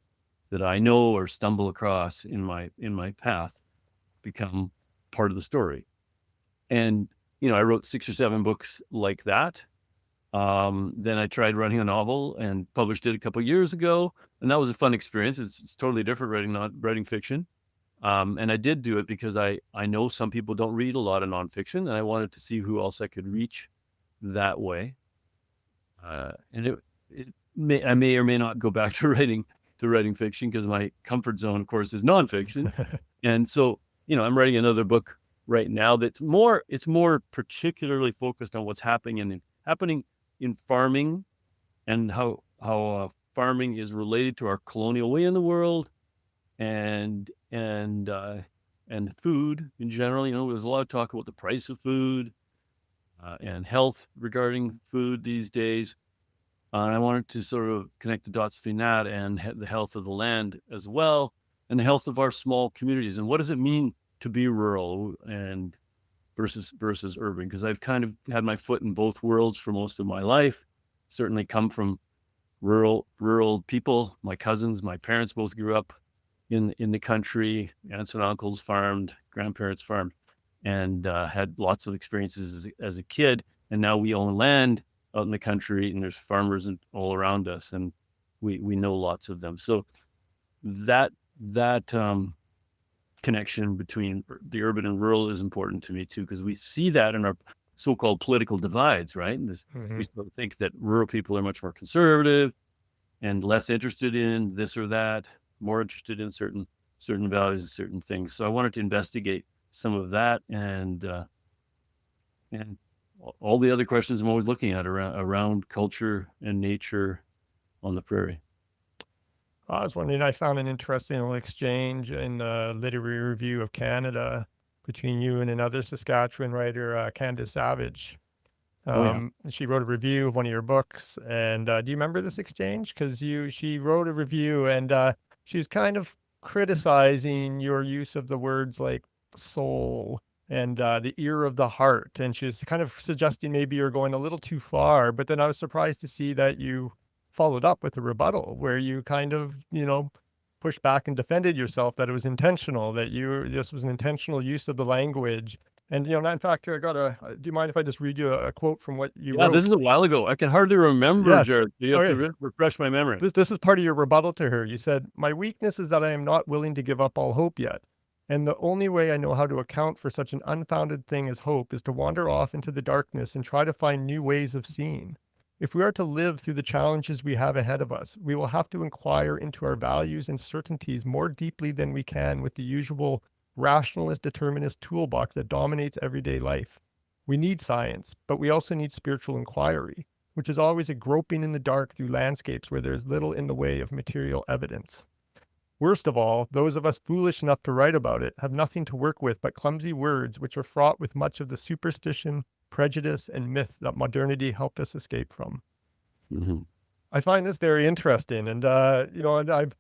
that I know or stumble across in my path become part of the story. And, I wrote 6 or 7 books like that. Then I tried writing a novel and published it a couple of years ago. And that was a fun experience. It's totally different writing fiction. And I did do it because I know some people don't read a lot of nonfiction, and I wanted to see who else I could reach that way. And I may or may not go back to writing fiction because my comfort zone, of course, is nonfiction. And so, I'm writing another book right now it's more particularly focused on what's happening in farming and how farming is related to our colonial way in the world and food in general. There's a lot of talk about the price of food and health regarding food these days. And I wanted to sort of connect the dots between that and the health of the land as well, and the health of our small communities. And what does it mean to be rural and versus urban? Because I've kind of had my foot in both worlds for most of my life. Certainly come from rural people. My cousins, my parents both grew up in the country. Aunts and uncles farmed, grandparents farmed, and had lots of experiences as a kid. And now we own land out in the country, and there's farmers all around us, and we know lots of them. So that connection between the urban and rural is important to me too, because we see that in our so-called political divides, right? And we still think that rural people are much more conservative and less interested in this or that, more interested in certain values and certain things. So I wanted to investigate some of that and all the other questions I'm always looking at around culture and nature on the prairie. I was wondering, I found an interesting little exchange in the Literary Review of Canada between you and another Saskatchewan writer, Candace Savage. She wrote a review of one of your books. And do you remember this exchange? Because she wrote a review and she was kind of criticizing your use of the words like soul and the ear of the heart. And she was kind of suggesting maybe you're going a little too far. But then I was surprised to see that you followed up with a rebuttal where you kind of, pushed back and defended yourself, that it was intentional, that this was an intentional use of the language. And, in fact, here do you mind if I just read you a quote from what you wrote? Yeah, this is a while ago. I can hardly remember, Yeah. Jared. You have to refresh my memory. This is part of your rebuttal to her. You said, "My weakness is that I am not willing to give up all hope yet. And the only way I know how to account for such an unfounded thing as hope is to wander off into the darkness and try to find new ways of seeing. If we are to live through the challenges we have ahead of us, we will have to inquire into our values and certainties more deeply than we can with the usual rationalist determinist toolbox that dominates everyday life. We need science, but we also need spiritual inquiry, which is always a groping in the dark through landscapes where there's little in the way of material evidence." Worst of all, those of us foolish enough to write about it have nothing to work with but clumsy words which are fraught with much of the superstition, prejudice, and myth that modernity helped us escape from. Mhm. I find this very interesting, and and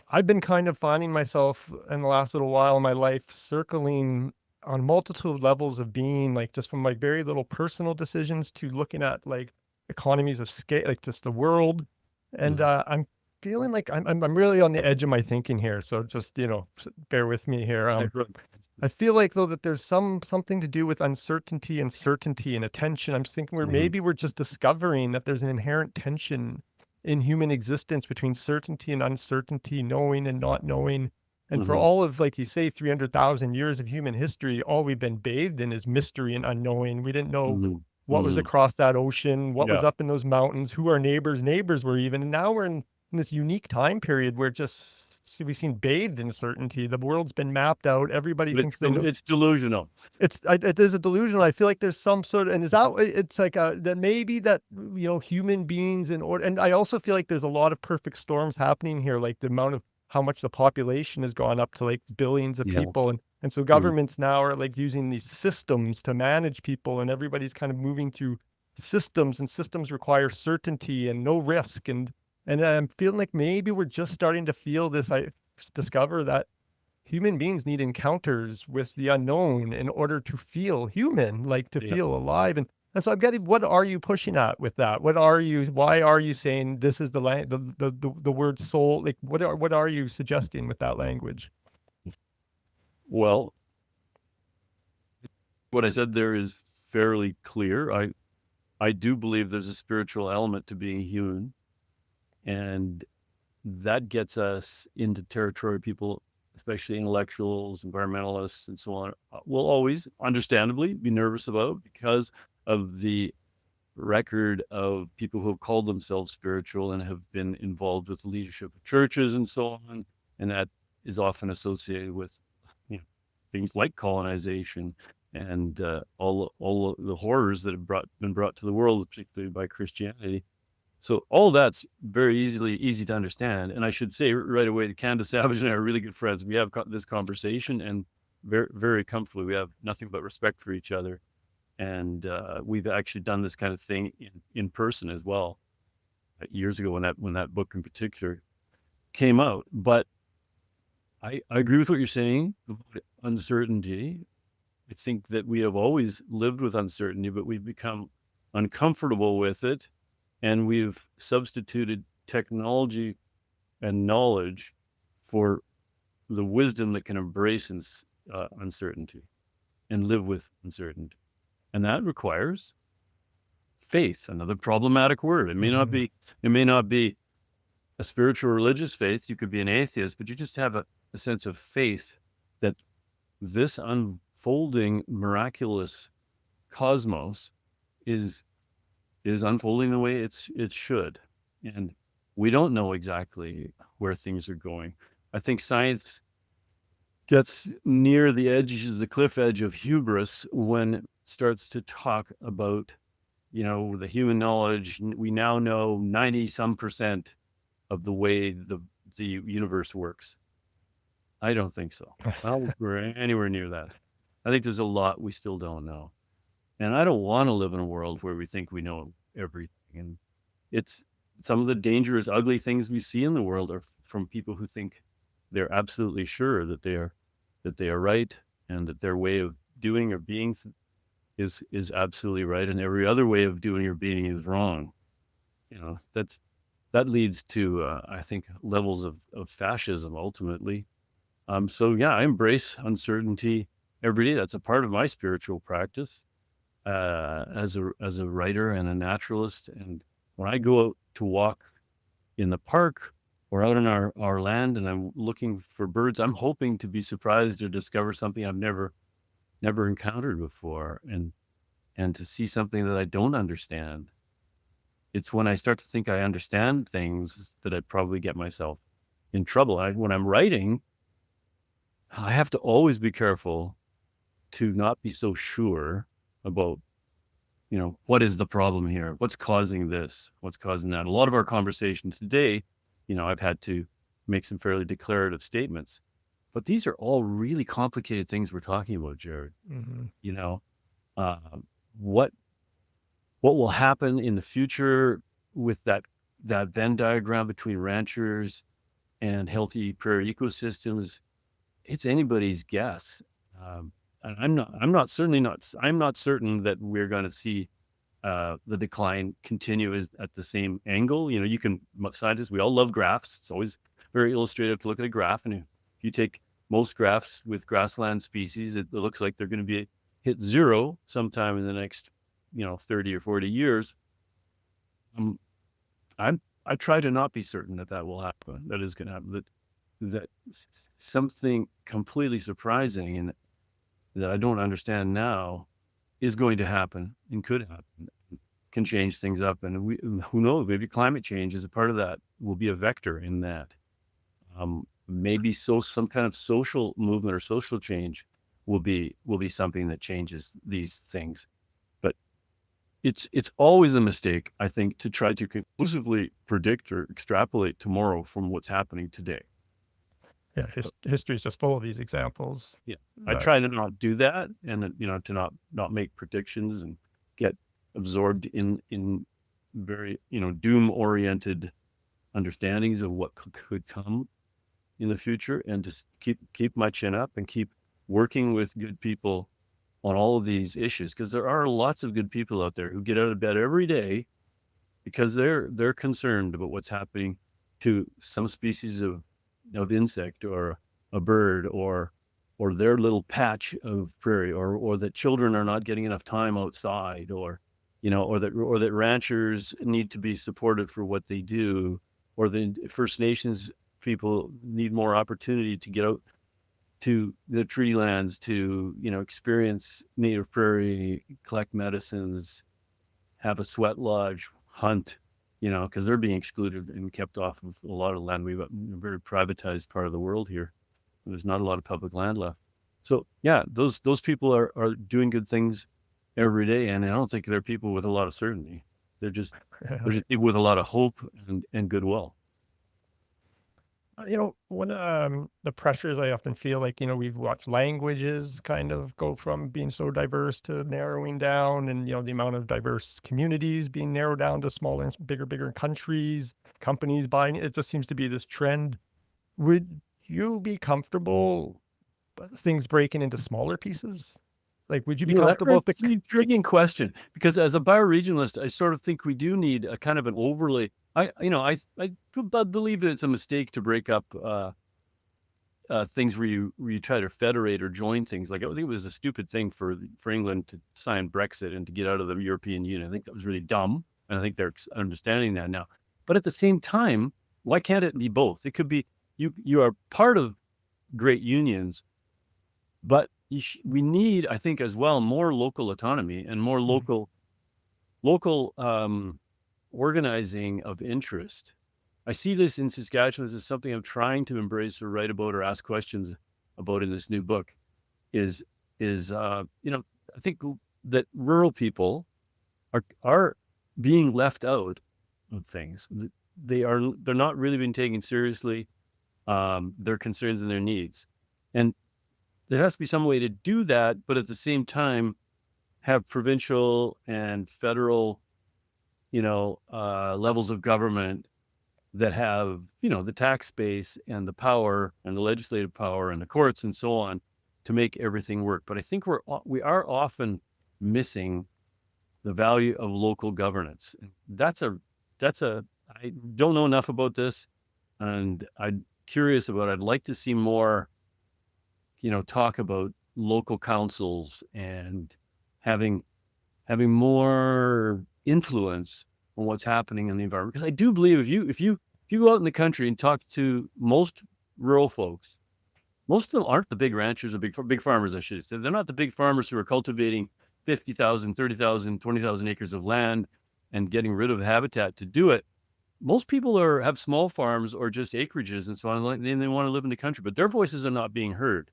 I've been kind of finding myself in the last little while in my life circling on multitude levels of being, like just from my very little personal decisions to looking at like economies of scale, like just the world. And Mhm. I'm feeling like I'm really on the edge of my thinking here. So just, bear with me here. I wrote- I feel like though that there's something to do with uncertainty and certainty and attention. I'm just thinking Mhm. we're just discovering that there's an inherent tension in human existence between certainty and uncertainty, knowing and not knowing. And for Mhm. all of, like you say, 300,000 years of human history, all we've been bathed in is mystery and unknowing. We didn't know Mhm. what was Mhm. across that ocean, what was Yeah. up in those mountains, who our neighbors were even. And now we're in this unique time period where just we've seen bathed in certainty. The world's been mapped out. Everybody thinks they know. It's delusional. It is a delusion. I feel like there's some sort of, and is that it's like that maybe that human beings in order, and I also feel like there's a lot of perfect storms happening here, like the amount of how much the population has gone up to like billions of Yeah. people, and so Mhm. governments now are like using these systems to manage people, and everybody's kind of moving through systems, and systems require certainty and no risk, and I'm feeling like maybe we're just starting to feel this. I discover that human beings need encounters with the unknown in order to feel human, like to Yeah. feel alive. And so I'm getting, what are you pushing at with that? Why are you saying this is the word soul? Like, what are you suggesting with that language? Well, what I said there is fairly clear. I do believe there's a spiritual element to being human, and that gets us into territory people, especially intellectuals, environmentalists, and so on, will always understandably be nervous about because of the record of people who have called themselves spiritual and have been involved with the leadership of churches and so on. And that is often associated with, you know, things like colonization and all the horrors that have been brought to the world, particularly by Christianity. So all that's very easy to understand. And I should say right away that Candace Savage and I are really good friends. We have this conversation, and very, very comfortably. We have nothing but respect for each other. And we've actually done this kind of thing in person as well, years ago when that book in particular came out. But I agree with what you're saying about uncertainty. I think that we have always lived with uncertainty, but we've become uncomfortable with it, and we've substituted technology and knowledge for the wisdom that can embrace uncertainty and live with uncertainty. And that requires faith, another problematic word. Mhm. It may not be a spiritual religious faith. You could be an atheist, but you just have a sense of faith that this unfolding miraculous cosmos is unfolding the way it should. And we don't know exactly where things are going. I think science gets near the cliff edge of hubris when it starts to talk about, the human knowledge. We now know 90 some percent of the way the universe works. I don't think so. I don't think we're anywhere near that. I think there's a lot we still don't know. And I don't want to live in a world where we think we know everything. And it's some of the dangerous, ugly things we see in the world are from people who think they're absolutely sure that they are right, and that their way of doing or being is absolutely right, and every other way of doing or being is wrong. That leads to I think levels of fascism ultimately. So yeah, I embrace uncertainty every day. That's a part of my spiritual practice as a writer and a naturalist. And when I go out to walk in the park or out on our land and I'm looking for birds, I'm hoping to be surprised or discover something I've never encountered before, and to see something that I don't understand. It's when I start to think I understand things that I probably get myself in trouble. When I'm writing, I have to always be careful to not be so sure about, what is the problem here? What's causing this? What's causing that? A lot of our conversation today, I've had to make some fairly declarative statements. But these are all really complicated things we're talking about, Jared. Mhm. You know, uh, what will happen in the future with that Venn diagram between ranchers and healthy prairie ecosystems? It's anybody's guess. And I'm not certain that we're going to see the decline continue at the same angle. Scientists, we all love graphs. It's always very illustrative to look at a graph. And if you take most graphs with grassland species, it looks like they're going to be hit zero sometime in the next, 30 or 40 years. I try to not be certain that will happen. That is going to happen. That something completely surprising and that I don't understand now is going to happen and could happen, can change things up. And who knows, maybe climate change is a part of that, will be a vector in that. Maybe some kind of social movement or social change will be something that changes these things. But it's always a mistake, I think, to try to conclusively predict or extrapolate tomorrow from what's happening today. Yeah, history is just full of these examples. Yeah, I try to not do that, and to not make predictions and get absorbed in very doom oriented understandings of what could come in the future, and just keep my chin up and keep working with good people on all of these issues, because there are lots of good people out there who get out of bed every day because they're concerned about what's happening to some species of insect or a bird or their little patch of prairie, or that children are not getting enough time outside, or that ranchers need to be supported for what they do, or the First Nations people need more opportunity to get out to the tree lands to experience native prairie, collect medicines, have a sweat lodge, hunt, because they're being excluded and kept off of a lot of land. We've got a very privatized part of the world here. There's not a lot of public land left. So yeah, those people are doing good things every day, and I don't think they're people with a lot of certainty. They're just people with a lot of hope and goodwill. One the pressures I often feel like, we've watched languages kind of go from being so diverse to narrowing down, and, the amount of diverse communities being narrowed down to smaller and bigger countries, companies buying it. It just seems to be this trend. Would you be comfortable with things breaking into smaller pieces? Like, would you be comfortable if That's an intriguing question, because as a bioregionalist, I sort of think we do need a kind of an overlay. I believe that it's a mistake to break up things where you try to federate or join things. Like, I think it was a stupid thing for England to sign Brexit and to get out of the European Union. I think that was really dumb, and I think they're understanding that now. But at the same time, why can't it be both? It could be you are part of great unions, but we need, I think, as well, more local autonomy and more local organizing of interest. I see this in Saskatchewan as something I'm trying to embrace or write about or ask questions about in this new book. Is I think that rural people are being left out of things. They're not really being taken seriously, their concerns and their needs, and there has to be some way to do that, but at the same time have provincial and federal levels of government that have the tax base and the power and the legislative power and the courts and so on to make everything work. But I think we are often missing the value of local governance. I don't know enough about this, and I'm curious about it. I'd like to see more talk about local councils and having more influence on what's happening in the environment. Because I do believe if you go out in the country and talk to most rural folks, most of them aren't the big ranchers or big farmers, I should say. They're not the big farmers who are cultivating 50,000, 30,000, 20,000 acres of land and getting rid of habitat to do it. Most people have small farms or just acreages and so on, and they want to live in the country, but their voices are not being heard.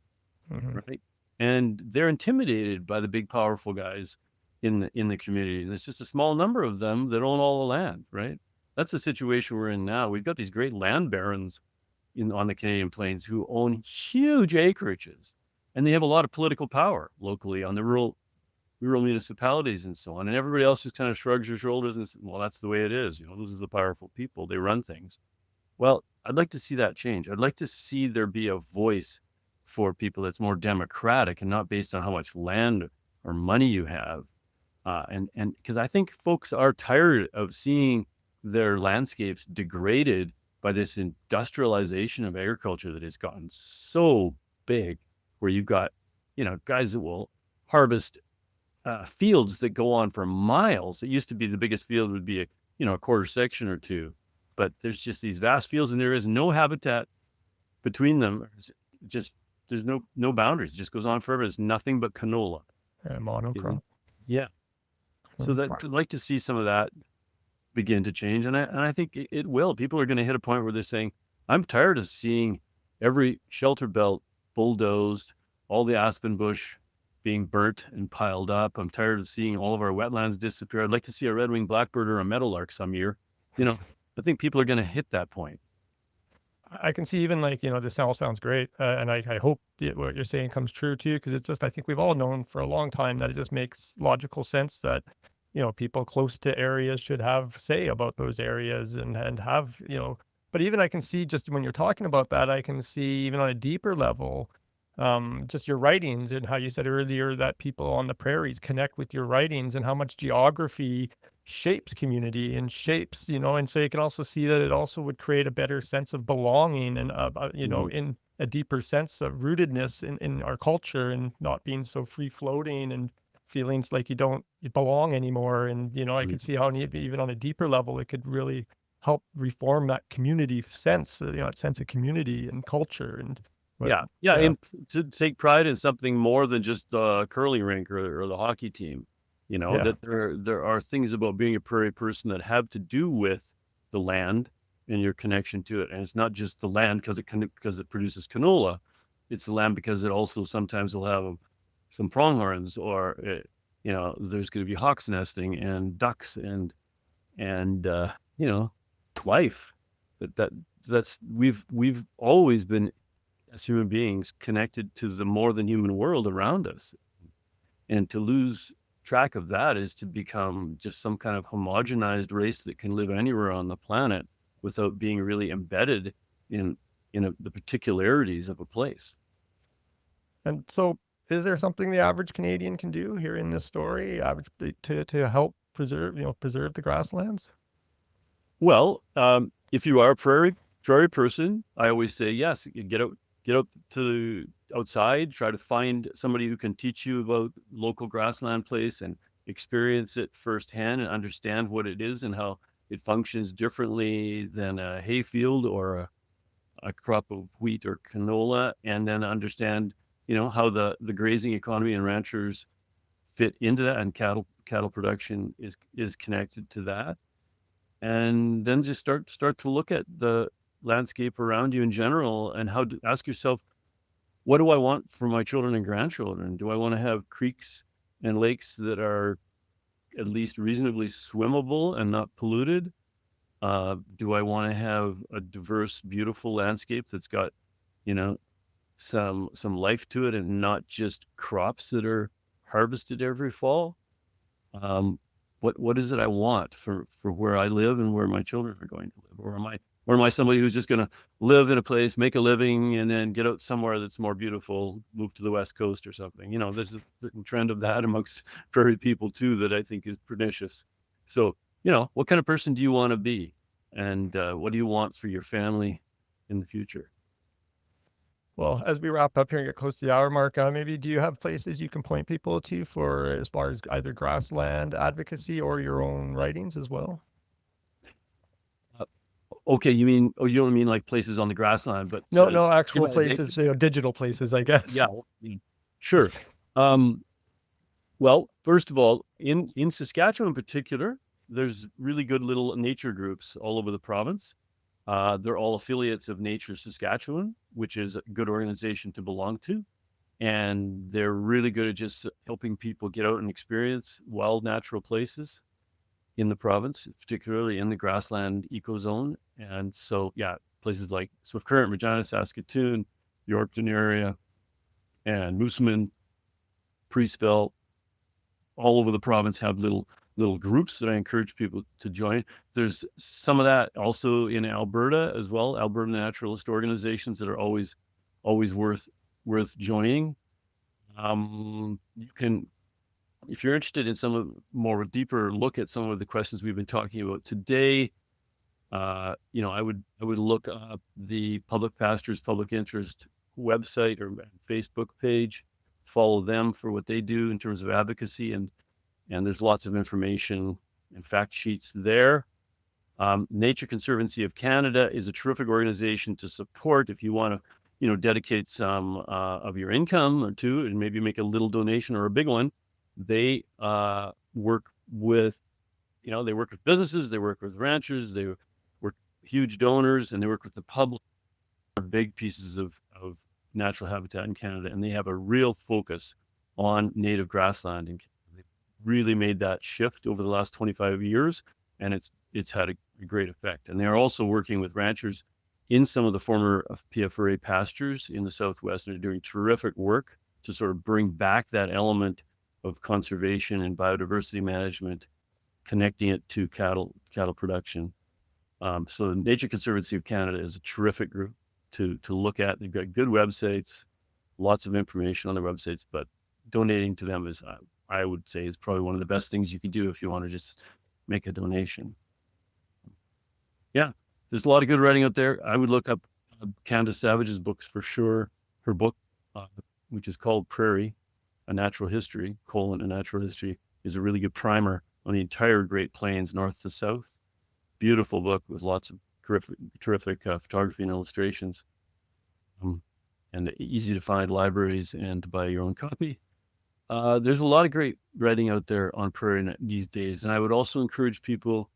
Right. And they're intimidated by the big, powerful guys in the community. And it's just a small number of them that own all the land, right? That's the situation we're in now. We've got these great land barons on the Canadian plains who own huge acreages, and they have a lot of political power locally on the rural municipalities and so on. And everybody else just kind of shrugs their shoulders and says, well, that's the way it is. This is the powerful people. They run things. Well, I'd like to see that change. I'd like to see there be a voice for people that's more democratic and not based on how much land or money you have. And because I think folks are tired of seeing their landscapes degraded by this industrialization of agriculture that has gotten so big, where you've got, guys that will harvest fields that go on for miles. It used to be the biggest field would be a quarter section or two, but there's just these vast fields and there is no habitat between them. There's no boundaries. It just goes on forever. It's nothing but canola. Monocrop. Yeah. So I'd like to see some of that begin to change. And I think it will. People are going to hit a point where they're saying, I'm tired of seeing every shelter belt bulldozed, all the aspen bush being burnt and piled up. I'm tired of seeing all of our wetlands disappear. I'd like to see a red-winged blackbird or a meadowlark some year. I think people are going to hit that point. I can see even this all sounds great. And I hope what you're saying comes true too, because it's just, I think we've all known for a long time that it just makes logical sense that, people close to areas should have say about those areas and have, but even I can see just when you're talking about that, I can see even on a deeper level, just your writings and how you said earlier that people on the prairies connect with your writings and how much geography shapes community and shapes, and so you can also see that it also would create a better sense of belonging and, in a deeper sense of rootedness in our culture and not being so free floating and feelings like you belong anymore. And, I can see how even on a deeper level, it could really help reform that community sense, that sense of community and culture. And and to take pride in something more than just the curling rink or the hockey team. That there are things about being a prairie person that have to do with the land and your connection to it. And it's not just the land because it produces canola. It's the land because it also sometimes will have some pronghorns or, there's going to be hawks nesting and ducks and life. That's we've always been, as human beings, connected to the more than human world around us. And to lose track of that is to become just some kind of homogenized race that can live anywhere on the planet without being really embedded in the particularities of a place. And so is there something the average Canadian can do here in this story to help preserve the grasslands? Well, if you are a prairie person, I always say, yes, get out to outside, try to find somebody who can teach you about local grassland place and experience it firsthand and understand what it is and how it functions differently than a hayfield or a crop of wheat or canola, and then understand, how the grazing economy and ranchers fit into that, and cattle production is connected to that. And then just start to look at the landscape around you in general and how to ask yourself, what do I want for my children and grandchildren? Do I want to have creeks and lakes that are at least reasonably swimmable and not polluted? Do I want to have a diverse, beautiful landscape that's got, some life to it and not just crops that are harvested every fall? What is it I want for where I live and where my children are going to live? Or am I somebody who's just going to live in a place, make a living, and then get out somewhere that's more beautiful, move to the West Coast or something? There's a certain trend of that amongst prairie people too that I think is pernicious. So, what kind of person do you want to be? And what do you want for your family in the future? Well, as we wrap up here and get close to the hour mark, maybe do you have places you can point people to for as far as either grassland advocacy or your own writings as well? Okay, you don't mean like places on the grassland, but No, actual places, digital places, I guess. Yeah, sure. Well, first of all, in Saskatchewan in particular, there's really good little nature groups all over the province. They're all affiliates of Nature Saskatchewan, which is a good organization to belong to. And they're really good at just helping people get out and experience wild natural places in the province, particularly in the grassland ecozone. And so, places like Swift Current, Regina, Saskatoon, Yorkton area, and Moosomin, Priestville, all over the province have little groups that I encourage people to join. There's some of that also in Alberta as well, Alberta naturalist organizations that are always worth joining. You can, if you're interested in some of more deeper look at some of the questions we've been talking about today, I would look up the Public Pastures Public Interest website or Facebook page, follow them for what they do in terms of advocacy, and there's lots of information and fact sheets there. Nature Conservancy of Canada is a terrific organization to support if you want to, dedicate some of your income or two and maybe make a little donation or a big one. They work with, they work with businesses, they work with ranchers, they work huge donors, and they work with the public. Big pieces of natural habitat in Canada, and they have a real focus on native grassland in Canada. They really made that shift over the last 25 years, and it's had a great effect. And they're also working with ranchers in some of the former PFRA pastures in the Southwest, and are doing terrific work to sort of bring back that element of conservation and biodiversity management, connecting it to cattle production. So the Nature Conservancy of Canada is a terrific group to look at. They've got good websites, lots of information on their websites, but donating to them is, I would say, is probably one of the best things you can do if you want to just make a donation. Yeah, there's a lot of good writing out there. I would look up Candace Savage's books for sure. Her book, which is called Prairie, A Natural History, A Natural History, is a really good primer on the entire Great Plains, north to south. Beautiful book with lots of terrific photography and illustrations, and easy to find libraries and to buy your own copy. There's a lot of great writing out there on prairie these days, and I would also encourage people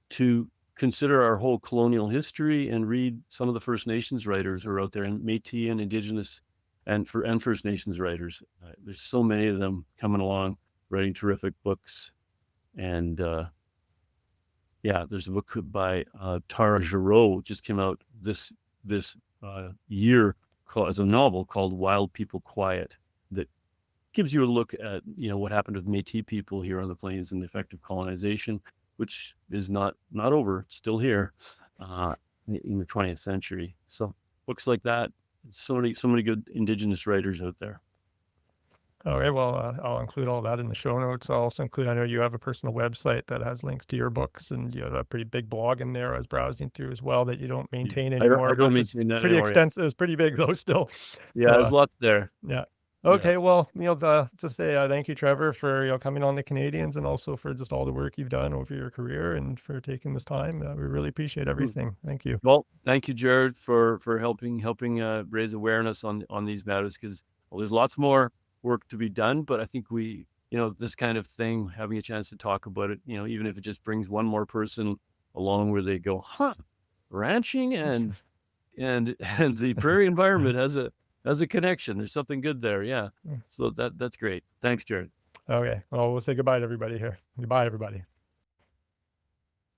to consider our whole colonial history and read some of the First Nations writers who are out there, and Métis and Indigenous and First Nations writers. There's so many of them coming along, writing terrific books. And there's a book by Tara Giroux, just came out this year, as a novel called Wild People Quiet, that gives you a look at what happened with Métis people here on the plains and the effect of colonization, which is not over, it's still here in the 20th century. So books like that, so many good Indigenous writers out there. Okay, well, I'll include all that in the show notes. I'll also include, I know you have a personal website that has links to your books, and you have a pretty big blog in there I was browsing through as well that you don't maintain anymore. I don't maintain that pretty anymore. extensive. It's pretty big though still. Yeah, So, there's lots there. Yeah. Okay, well, just say thank you, Trevor, for coming on the Canadians, and also for just all the work you've done over your career, and for taking this time. We really appreciate everything. Thank you. Well, thank you, Jared, for helping raise awareness on these matters, because there's lots more work to be done, but I think we, this kind of thing, having a chance to talk about it, even if it just brings one more person along where they go, ranching and the prairie environment has a connection. There's something good there. Yeah. So that's great. Thanks, Jared. Okay. Well, we'll say goodbye to everybody here. Goodbye, everybody.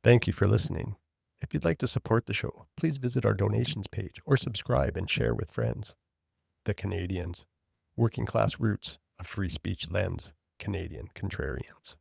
Thank you for listening. If you'd like to support the show, please visit our donations page or subscribe and share with friends. The Canadians. Working class roots, a free speech lens, Canadian contrarians.